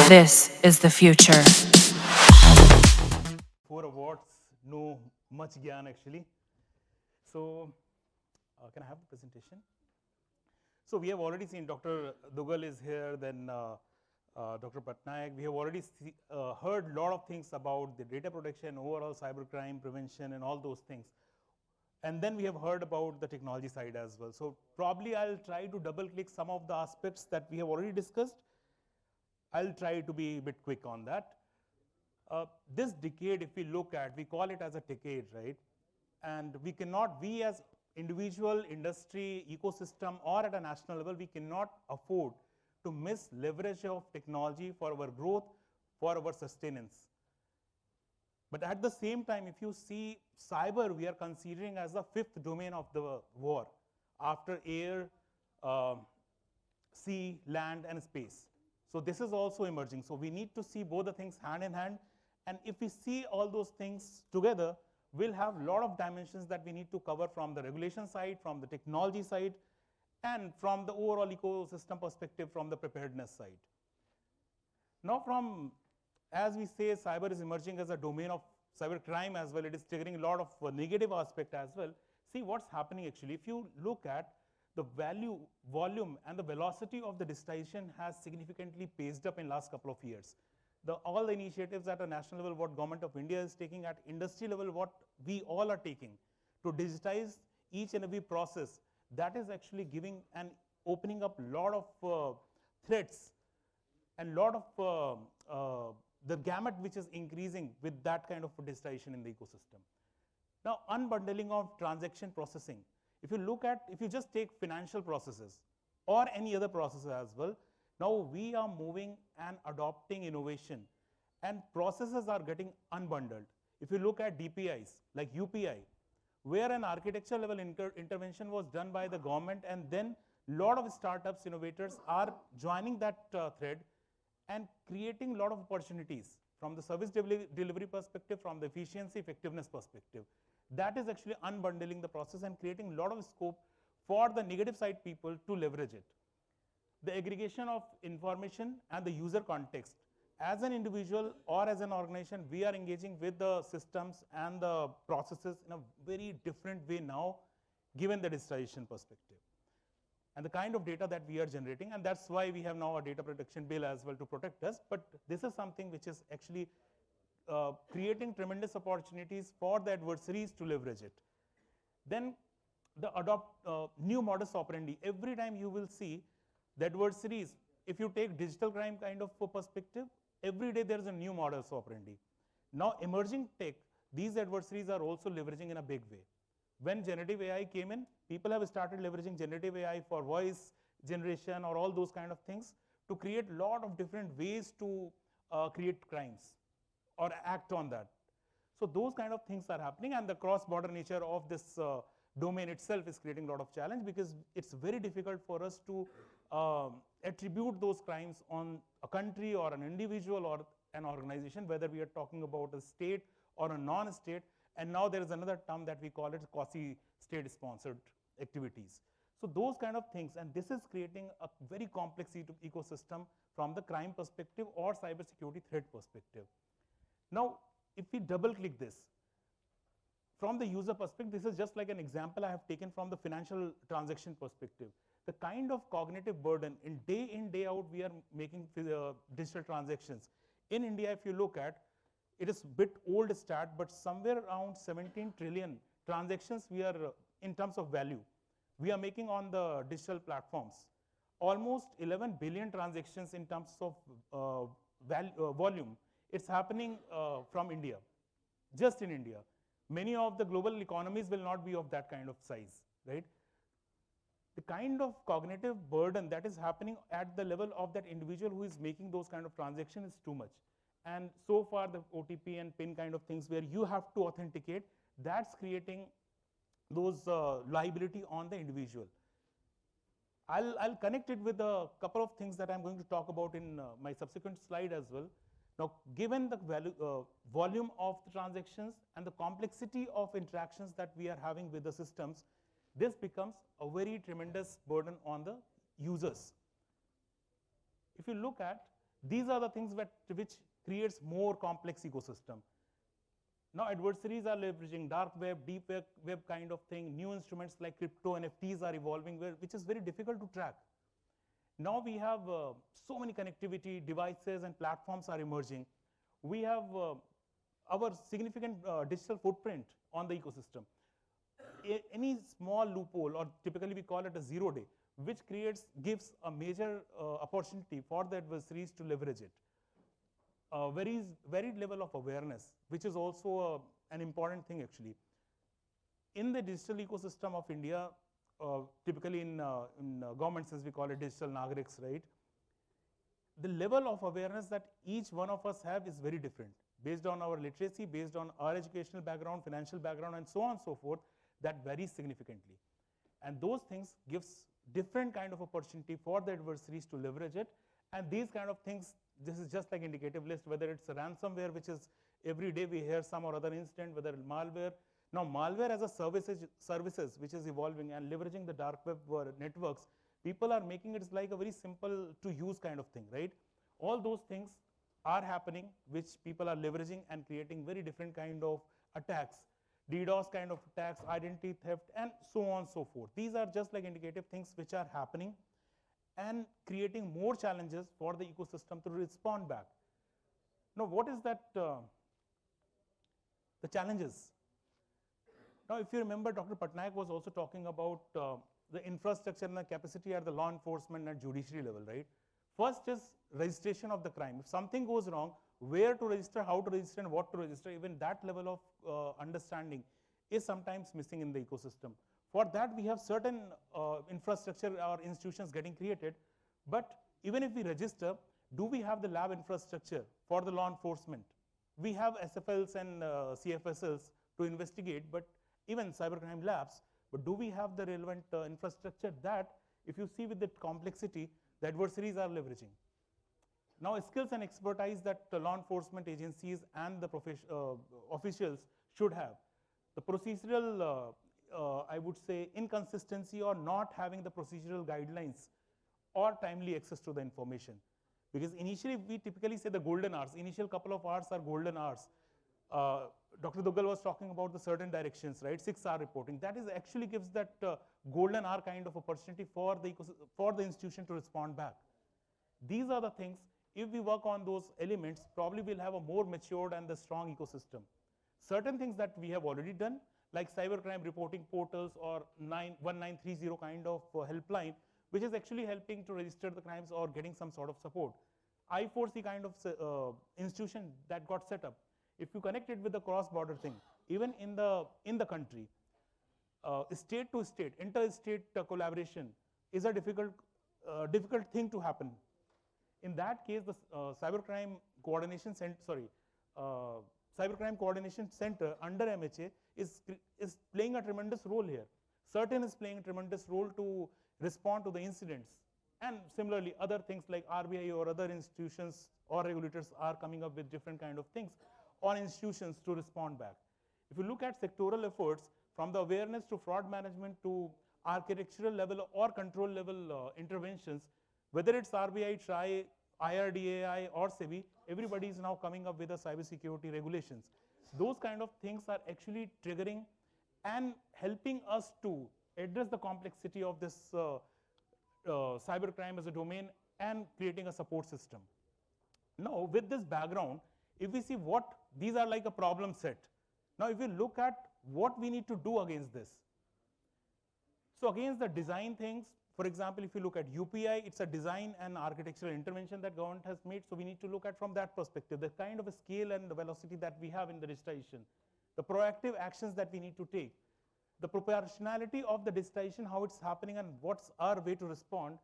This is the future. 4 awards, no much gyan actually. So, can I have the presentation? So, we have already seen Dr. Dugal is here, then Dr. Patnaik. We have already heard a lot of things about the data protection, overall cybercrime prevention, and all those things. And then we have heard about the technology side as well. So, probably I'll try to double click some of the aspects that we have already discussed. I'll try to be a bit quick on that. This decade, if we look at, we call it as a decade, right? And we as individual industry ecosystem or at a national level, we cannot afford to miss leverage of technology for our growth, for our sustenance. But at the same time, if you see cyber, we are considering as the fifth domain of the war after air, sea, land, and space. So this is also emerging. So we need to see both the things hand in hand. And if we see all those things together, we'll have a lot of dimensions that we need to cover from the regulation side, from the technology side, and from the overall ecosystem perspective, from the preparedness side. Now, as we say, cyber is emerging as a domain of cybercrime as well. It is triggering a lot of negative aspect as well. See what's happening actually. If you look at the volume, and the velocity of the digitization has significantly paced up in last couple of years. All the initiatives at a national level, what government of India is taking, at industry level, what we all are taking to digitize each and every process, that is actually giving and opening up a lot of threats and lot of the gamut which is increasing with that kind of digitization in the ecosystem. Now, unbundling of transaction processing. If you just take financial processes or any other processes as well, now we are moving and adopting innovation, and processes are getting unbundled. If you look at DPIs like UPI, where an architecture level intervention was done by the government, and then a lot of startups, innovators are joining that thread and creating a lot of opportunities from the service delivery perspective, from the efficiency, effectiveness perspective. That is actually unbundling the process and creating a lot of scope for the negative side people to leverage it. The aggregation of information and the user context. As an individual or as an organization, we are engaging with the systems and the processes in a very different way now, given the digitization perspective. And the kind of data that we are generating, and that's why we have now a data protection bill as well to protect us. But this is something which is actually creating tremendous opportunities for the adversaries to leverage it. Then the new modus operandi. Every time you will see the adversaries, if you take digital crime kind of perspective, every day there is a new modus operandi. Now, emerging tech, these adversaries are also leveraging in a big way. When generative AI came in, people have started leveraging generative AI for voice generation or all those kind of things to create a lot of different ways to create crimes or act on that. So those kind of things are happening, and the cross-border nature of this domain itself is creating a lot of challenge, because it's very difficult for us to attribute those crimes on a country or an individual or an organization, whether we are talking about a state or a non-state. And now there is another term that we call it quasi-state sponsored activities. So those kind of things, and this is creating a very complex ecosystem from the crime perspective or cybersecurity threat perspective. Now, if we double click this, from the user perspective, this is just like an example I have taken from the financial transaction perspective. The kind of cognitive burden in, day out, we are making digital transactions. In India, if you look at, it is a bit old stat, but somewhere around 17 trillion transactions we are, in terms of value, we are making on the digital platforms. Almost 11 billion transactions in terms of volume. It's happening from India, just in India. Many of the global economies will not be of that kind of size, right? The kind of cognitive burden that is happening at the level of that individual who is making those kind of transactions is too much. And so far, the OTP and PIN kind of things where you have to authenticate, that's creating those liability on the individual. I'll connect it with a couple of things that I'm going to talk about in my subsequent slide as well. Now, given the volume of the transactions and the complexity of interactions that we are having with the systems, this becomes a very tremendous burden on the users. If you look at, These are the things which creates more complex ecosystem. Now adversaries are leveraging dark web, deep web kind of thing, new instruments like crypto, NFTs are evolving, which is very difficult to track. Now we have so many connectivity, devices and platforms are emerging. We have our significant digital footprint on the ecosystem. Any small loophole, or typically we call it a 0 day, which gives a major opportunity for the adversaries to leverage it. Varied level of awareness, which is also an important thing actually. In the digital ecosystem of India, typically in government sense we call it digital nagariks, right? The level of awareness that each one of us have is very different, based on our literacy, based on our educational background, financial background, and so on and so forth, that varies significantly. And those things gives different kind of opportunity for the adversaries to leverage it. And these kind of things, this is just like indicative list, whether it's a ransomware, which is every day we hear some or other incident, whether malware. Now malware as a services which is evolving and leveraging the dark web networks, people are making it like a very simple to use kind of thing, right? All those things are happening, which people are leveraging and creating very different kind of attacks, DDoS kind of attacks, identity theft, and so on and so forth. These are just like indicative things which are happening and creating more challenges for the ecosystem to respond back. Now what is that, the challenges? Now if you remember, Dr. Patnaik was also talking about the infrastructure and the capacity at the law enforcement and judiciary level, right? First is registration of the crime. If something goes wrong, where to register, how to register, and what to register, even that level of understanding is sometimes missing in the ecosystem. For that, we have certain infrastructure or institutions getting created, but even if we register, do we have the lab infrastructure for the law enforcement? We have SFLs and CFSLs to investigate, but even cybercrime labs, but do we have the relevant infrastructure that, if you see with the complexity, the adversaries are leveraging? Now skills and expertise that law enforcement agencies and the officials should have. The procedural, I would say, inconsistency or not having the procedural guidelines or timely access to the information. Because initially we typically say the golden hours, initial couple of hours are golden hours. Dr. Duggal was talking about the certain directions, right? 6-hour reporting. That is actually gives that golden hour kind of opportunity for the institution to respond back. These are the things, if we work on those elements, probably we'll have a more matured and the strong ecosystem. Certain things that we have already done, like cybercrime reporting portals or 1930 kind of helpline, which is actually helping to register the crimes or getting some sort of support. I4C kind of institution that got set up. If you connect it with the cross-border thing, even in the country, state to state, interstate collaboration is a difficult thing to happen. In that case, the cybercrime coordination center under MHA is playing a tremendous role here. CERTIN is playing a tremendous role to respond to the incidents, and similarly other things like RBI or other institutions or regulators are coming up with different kind of things on institutions to respond back. If you look at sectoral efforts, from the awareness to fraud management to architectural level or control level interventions, whether it's RBI, TRAI, IRDAI or SEBI, everybody is now coming up with a cybersecurity regulations. Those kind of things are actually triggering and helping us to address the complexity of this cybercrime as a domain and creating a support system. Now with this background, if we see what these are like a problem set. Now if we look at what we need to do against this. So against the design things, for example, if you look at UPI, it's a design and architectural intervention that government has made, so we need to look at from that perspective, the kind of a scale and the velocity that we have in the digitization, the proactive actions that we need to take, the proportionality of the digitization, how it's happening and what's our way to respond,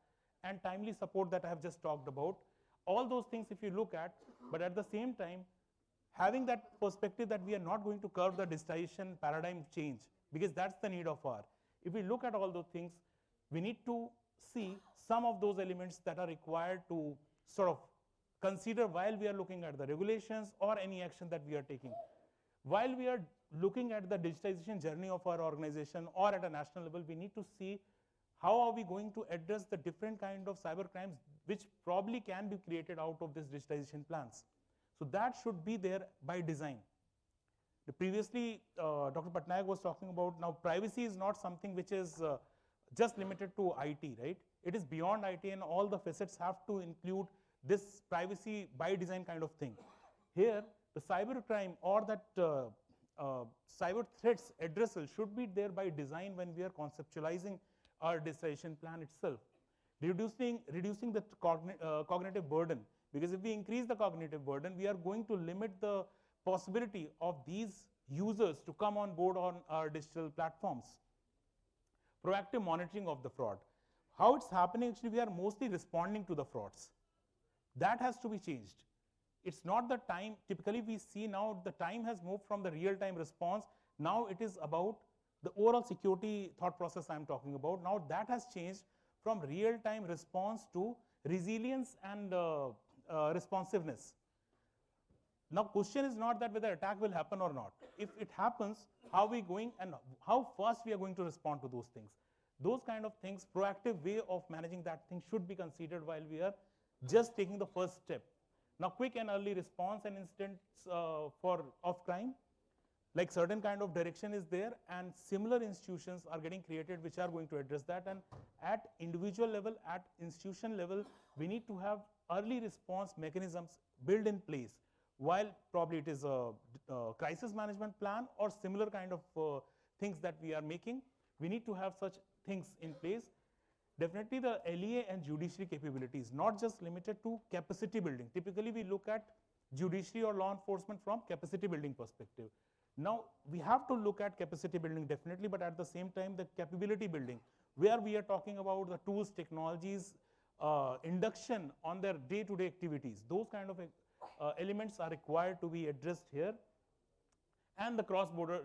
and timely support that I have just talked about. All those things if you look at, but at the same time, having that perspective that we are not going to curb the digitization paradigm change, because that's the need of our. If we look at all those things, we need to see some of those elements that are required to sort of consider while we are looking at the regulations or any action that we are taking. While we are looking at the digitization journey of our organization or at a national level, we need to see how are we going to address the different kind of cyber crimes which probably can be created out of this digitization plans. So that should be there by design. Previously, Dr. Patnaik was talking about, now privacy is not something which is just limited to IT, right? It is beyond IT, and all the facets have to include this privacy by design kind of thing. Here, the cyber crime or that cyber threats addressal should be there by design when we are conceptualizing our digitization plan itself. Reducing the cognitive burden, because if we increase the cognitive burden, we are going to limit the possibility of these users to come on board on our digital platforms. Proactive monitoring of the fraud. How it's happening, actually, we are mostly responding to the frauds. That has to be changed. It's not the time, typically we see now the time has moved from the real-time response. Now it is about the overall security thought process I'm talking about. Now that has changed from real-time response to resilience and responsiveness. Now question is not that whether attack will happen or not. If it happens, how are we going and how fast we are going to respond to those things. Those kind of things, proactive way of managing that thing should be considered while we are just taking the first step. Now quick and early response and instance of crime, like certain kind of direction is there, and similar institutions are getting created which are going to address that. And at individual level, at institution level, we need to have early response mechanisms built in place. While probably it is a crisis management plan or similar kind of things that we are making, we need to have such things in place. Definitely the LEA and judiciary capabilities, not just limited to capacity building. Typically we look at judiciary or law enforcement from capacity building perspective. Now we have to look at capacity building definitely, but at the same time the capability building, where we are talking about the tools, technologies, induction on their day-to-day activities. Those kind of elements are required to be addressed here. And the cross-border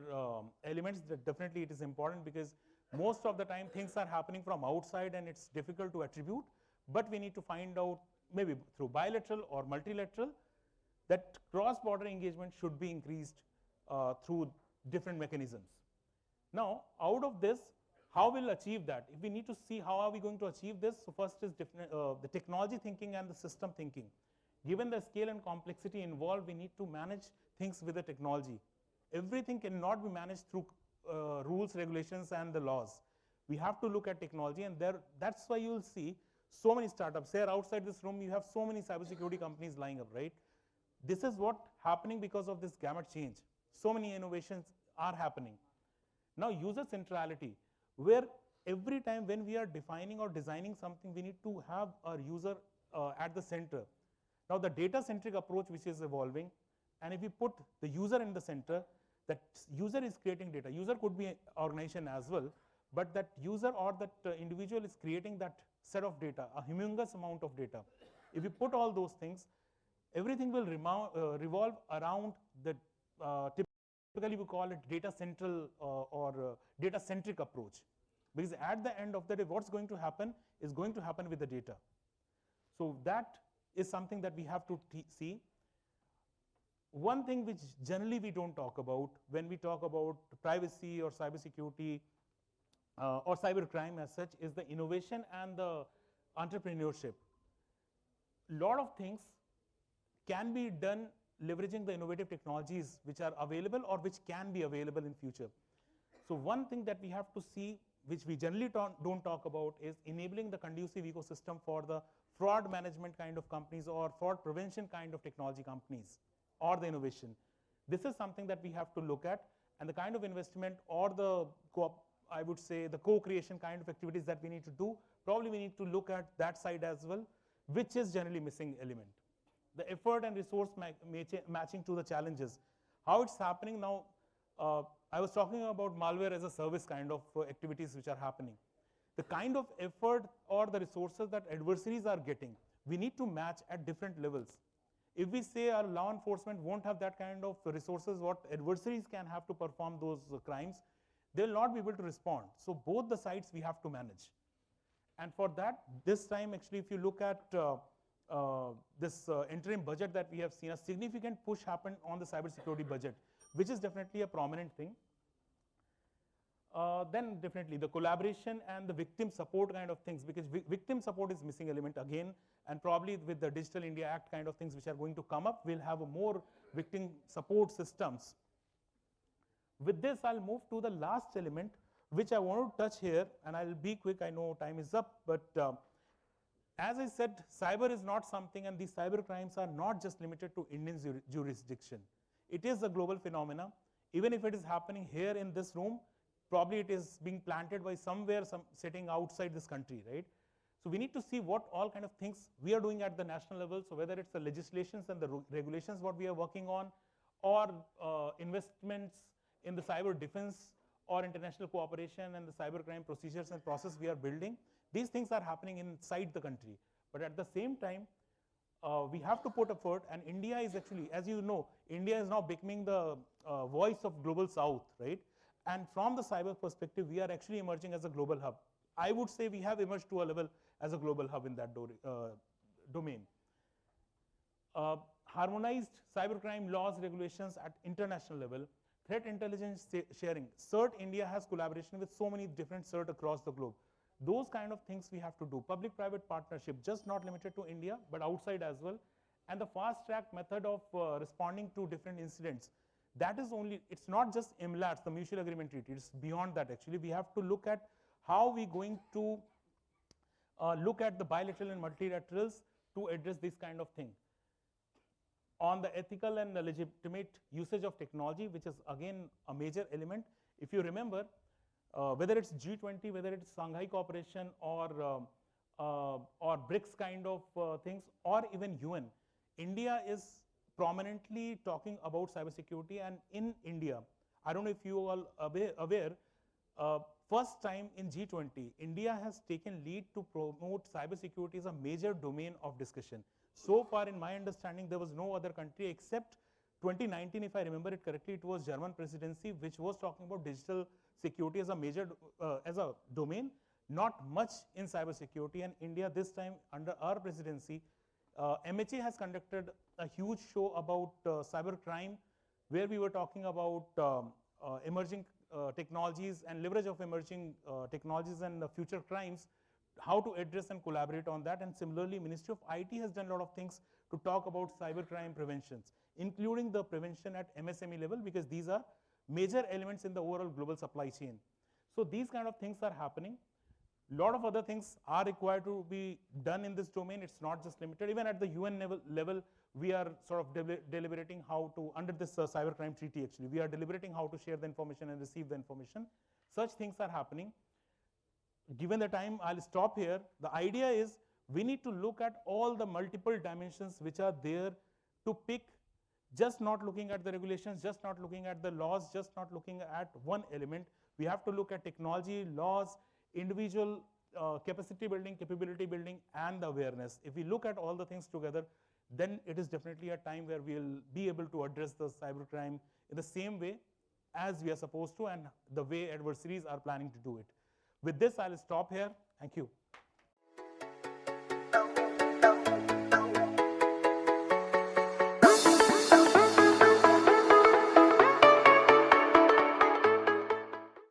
elements, that definitely it is important, because most of the time things are happening from outside and it's difficult to attribute, but we need to find out maybe through bilateral or multilateral that cross-border engagement should be increased through different mechanisms. Now out of this, how we'll achieve that? If we need to see how are we going to achieve this, so first is the technology thinking and the system thinking. Given the scale and complexity involved, we need to manage things with the technology. Everything cannot be managed through rules, regulations, and the laws. We have to look at technology, and that's why you will see so many startups. Here outside this room, you have so many cybersecurity companies lying up, right? This is what happening because of this gamut change. So many innovations are happening. Now user centrality, where every time when we are defining or designing something, we need to have our user at the center. Now the data-centric approach which is evolving, and if we put the user in the center, that user is creating data. User could be an organization as well, but that user or that individual is creating that set of data, a humongous amount of data. If you put all those things, everything will revolve around the typically we call it data central or data centric approach, because at the end of the day, what's going to happen is going to happen with the data. So that is something that we have to see. One thing which generally we don't talk about when we talk about privacy or cybersecurity or cybercrime as such is the innovation and the entrepreneurship. A lot of things can be done leveraging the innovative technologies which are available or which can be available in future. So one thing that we have to see, which we generally don't talk about, is enabling the conducive ecosystem for the fraud management kind of companies or fraud prevention kind of technology companies or the innovation. This is something that we have to look at, and the kind of investment or the I would say the co-creation kind of activities that we need to do, probably we need to look at that side as well, which is generally missing element. The effort and resource matching to the challenges. How it's happening now, I was talking about malware as a service kind of activities which are happening. The kind of effort or the resources that adversaries are getting, we need to match at different levels. If we say our law enforcement won't have that kind of resources what adversaries can have to perform those crimes, they will not be able to respond. So both the sides we have to manage. And for that, this time actually if you look at this interim budget that we have seen, a significant push happened on the cybersecurity budget, which is definitely a prominent thing. then definitely the collaboration and the victim support kind of things, because victim support is missing element again, and probably with the Digital India Act kind of things which are going to come up, we'll have a more victim support systems. With this, I'll move to the last element, which I want to touch here, and I'll be quick, I know time is up, but as I said, cyber is not something, and these cyber crimes are not just limited to Indian jurisdiction. It is a global phenomena. Even if it is happening here in this room, probably it is being planted by somewhere, sitting outside this country, right? So we need to see what all kind of things we are doing at the national level. So whether it's the legislations and the regulations what we are working on, or investments in the cyber defense or international cooperation and the cybercrime procedures and process we are building, these things are happening inside the country. But at the same time, we have to put effort, and India is actually, as you know, India is now becoming the voice of global south, right? And from the cyber perspective, we are actually emerging as a global hub. I would say we have emerged to a level as a global hub in that domain. Harmonized cybercrime laws, regulations at international level, threat intelligence sharing. CERT India has collaboration with so many different CERT across the globe. Those kind of things we have to do. Public-private partnership, just not limited to India, but outside as well. And the fast-track method of responding to different incidents. That is only, it's not just MLATs, the mutual agreement treaty, it's beyond that actually. We have to look at how we're going to look at the bilateral and multilaterals to address this kind of thing. On the ethical and the legitimate usage of technology, which is again a major element. If you remember, whether it's G20, whether it's Shanghai Cooperation or BRICS kind of things, or even UN, India is prominently talking about cybersecurity. And in India, I don't know if you all are aware, first time in G20, India has taken lead to promote cybersecurity as a major domain of discussion. So far, in my understanding, there was no other country except 2019, if I remember it correctly, it was German presidency, which was talking about digital security as a major, as a domain, not much in cybersecurity. And India this time, under our presidency, MHA has conducted a huge show about cybercrime, where we were talking about emerging technologies and leverage of emerging technologies and future crimes, how to address and collaborate on that. And similarly, Ministry of IT has done a lot of things to talk about cybercrime preventions, including the prevention at MSME level, because these are major elements in the overall global supply chain. So these kind of things are happening. A lot of other things are required to be done in this domain. It's not just limited. Even at the UN level, we are sort of deliberating how to, under this cybercrime treaty actually, we are deliberating how to share the information and receive the information. Such things are happening. Given the time, I'll stop here. The idea is we need to look at all the multiple dimensions which are there to pick, just not looking at the regulations, just not looking at the laws, just not looking at one element. We have to look at technology, laws, individual capacity building, capability building, and the awareness. If we look at all the things together, then it is definitely a time where we'll be able to address the cybercrime in the same way as we are supposed to, and the way adversaries are planning to do it. With this, I'll stop here. Thank you.